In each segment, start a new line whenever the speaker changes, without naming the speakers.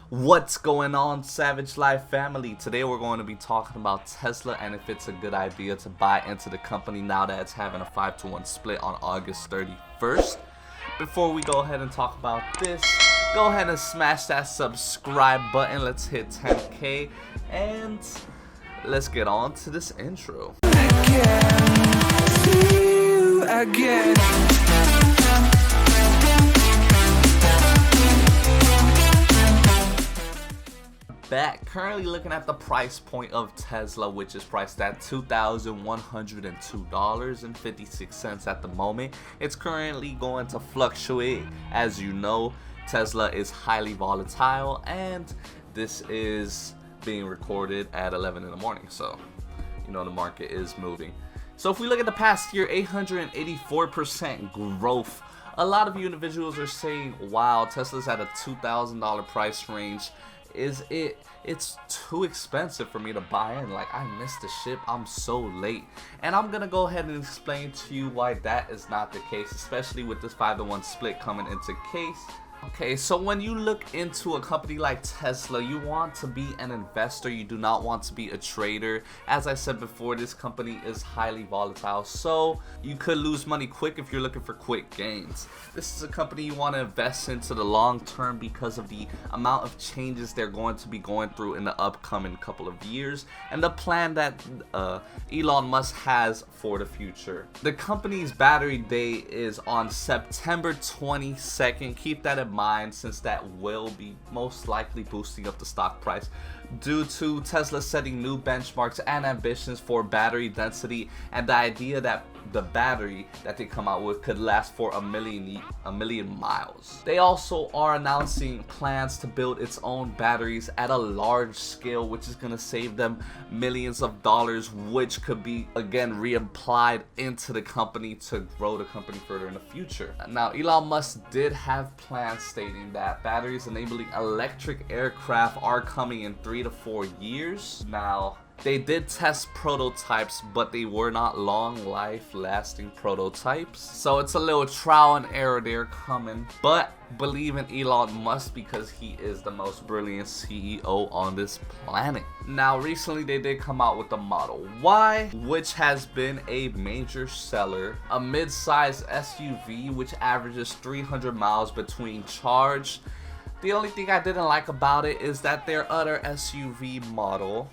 What's going on, Savage Life family? Today we're going to be talking about Tesla and if it's a good idea to buy into the company now that it's having a 5-to-1 split on August 31st. Before we go ahead and talk about this, go ahead and smash that subscribe button. Let's hit 10K and let's get on to this intro. Back currently looking at the price point of Tesla, which is priced at $2,102.56 at the moment. It's currently going to fluctuate. As you know, Tesla is highly volatile, and this is being recorded at 11 in the morning, so you know the market is moving. So if we look at the past year, 884% growth. A lot of you individuals are saying, wow, Tesla's at a $2,000 price range. It's too expensive for me to buy in. Like, I missed the ship, I'm so late. And I'm gonna go ahead and explain to you why that is not the case, especially with this 5-to-1 split coming into case. Okay, so when you look into a company like Tesla, you want to be an investor. You do not want to be a trader. As I said before, this company is highly volatile, so you could lose money quick if you're looking for quick gains. This is a company you want to invest into the long term because of the amount of changes they're going to be going through in the upcoming couple of years and the plan that Elon Musk has for the future. The company's battery day is on September 22nd. Keep that in mind, since that will be most likely boosting up the stock price due to Tesla setting new benchmarks and ambitions for battery density, and the idea that the battery that they come out with could last for a million miles. They also are announcing plans to build its own batteries at a large scale, which is going to save them millions of dollars, which could be again reapplied into the company to grow the company further in the future. Now, Elon Musk did have plans stating that batteries enabling electric aircraft are coming in 3 to 4 years. Now, they did test prototypes, but they were not long life lasting prototypes, so it's a little trial and error there coming. But believe in Elon Musk because he is the most brilliant CEO on this planet. Now, recently they did come out with the Model Y, which has been a major seller, a mid-size SUV which averages 300 miles between charge. The only thing I didn't like about it is that their other SUV model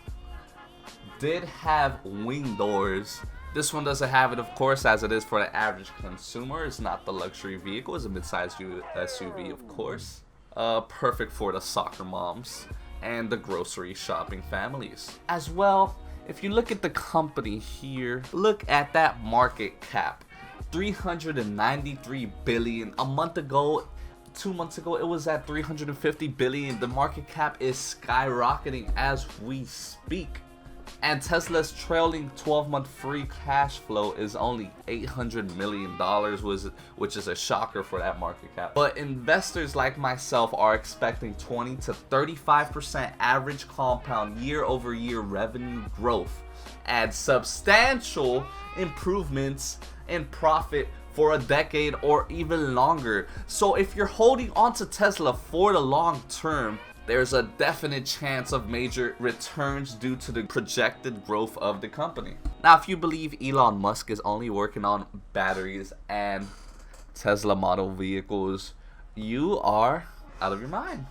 did have wing doors. This one doesn't have it, of course, as it is for the average consumer. It's not the luxury vehicle, it's a mid-sized SUV, of course. Perfect for the soccer moms and the grocery shopping families. As well, if you look at the company here, look at that market cap. 393 billion. A month ago, 2 months ago, it was at 350 billion. The market cap is skyrocketing as we speak. And Tesla's trailing 12-month free cash flow is only $800 million, which is a shocker for that market cap. But investors like myself are expecting 20 to 35% average compound year-over-year revenue growth and substantial improvements in profit for a decade or even longer. So if you're holding on to Tesla for the long term, there's a definite chance of major returns due to the projected growth of the company. Now, if you believe Elon Musk is only working on batteries and Tesla model vehicles, you are out of your mind.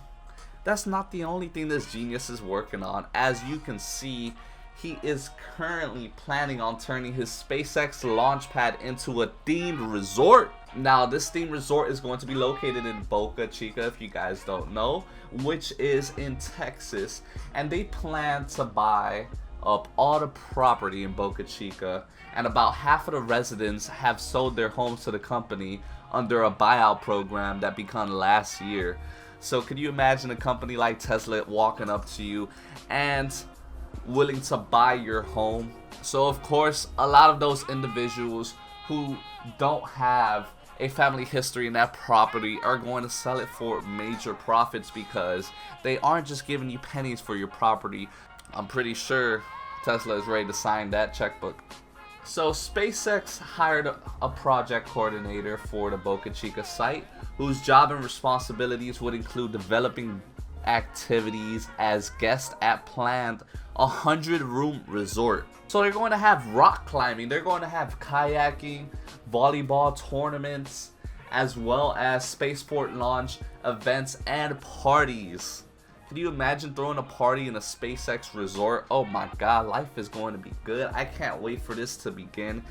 That's not the only thing this genius is working on. As you can see, he is currently planning on turning his SpaceX launch pad into a themed resort. Now, this themed resort is going to be located in Boca Chica, if you guys don't know, which is in Texas. And they plan to buy up all the property in Boca Chica, and about half of the residents have sold their homes to the company under a buyout program that began last year. So could you imagine a company like Tesla walking up to you and willing to buy your home? So of course, a lot of those individuals who don't have a family history in that property are going to sell it for major profits because they aren't just giving you pennies for your property. I'm pretty sure Tesla is ready to sign that checkbook. So SpaceX hired a project coordinator for the Boca Chica site, whose job and responsibilities would include developing activities as guests at planned 100-room resort. So they're going to have rock climbing, they're going to have kayaking, volleyball tournaments, as well as spaceport launch events and parties. Can you imagine throwing a party in a SpaceX resort? Oh my god, life is going to be good. I can't wait for this to begin.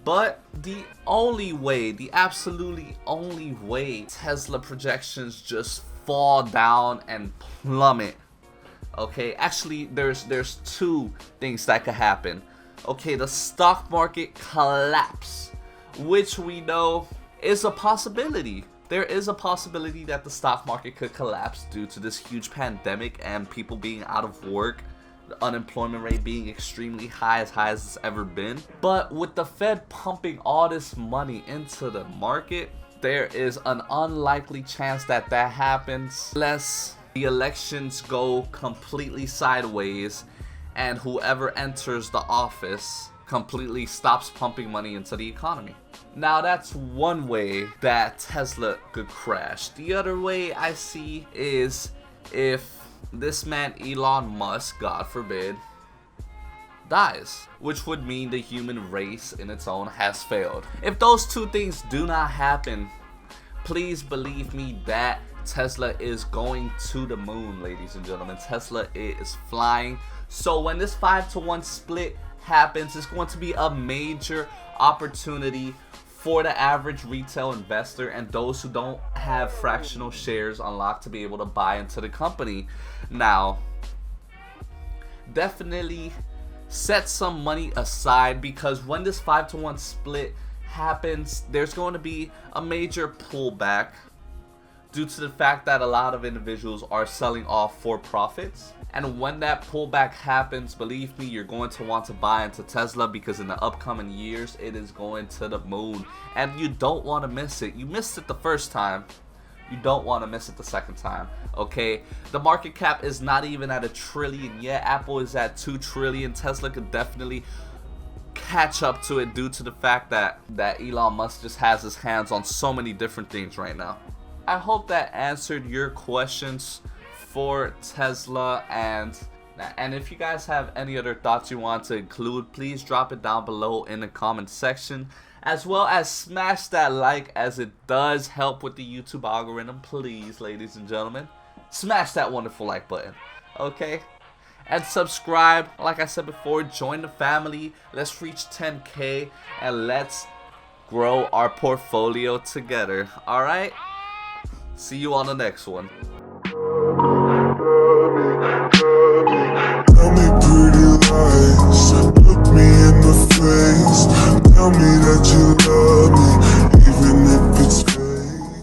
But the only way, the absolutely only way Tesla projections just fall down and plummet. Okay, actually there's two things that could happen. Okay, the stock market collapse, which we know is a possibility. There is a possibility that the stock market could collapse due to this huge pandemic and people being out of work, the unemployment rate being extremely high as it's ever been. But with the Fed pumping all this money into the market, there is an unlikely chance that that happens unless the elections go completely sideways and whoever enters the office completely stops pumping money into the economy. Now that's one way that Tesla could crash. The other way I see is if this man Elon Musk, God forbid, dies, which would mean the human race in its own has failed. If those two things do not happen, please believe me that Tesla is going to the moon, ladies and gentlemen. Tesla is flying. So when this 5-to-1 split happens, it's going to be a major opportunity for the average retail investor and those who don't have fractional shares unlocked to be able to buy into the company. Now, definitely set some money aside, because when this 5-to-1 split happens, there's going to be a major pullback due to the fact that a lot of individuals are selling off for profits. And when that pullback happens, believe me, you're going to want to buy into Tesla, because in the upcoming years, it is going to the moon. And you don't want to miss it. You missed it the first time. You don't want to miss it the second time. Okay, the market cap is not even at $1 trillion yet. Apple is at $2 trillion. Tesla could definitely catch up to it due to the fact that Elon Musk just has his hands on so many different things right now. I hope that answered your questions for Tesla, and if you guys have any other thoughts you want to include, please drop it down below in the comment section, as well as smash that like, as it does help with the YouTube algorithm. Please, ladies and gentlemen, smash that wonderful like button, okay? And subscribe. Like I said before, join the family. Let's reach 10K and let's grow our portfolio together. All right, see you on the next one.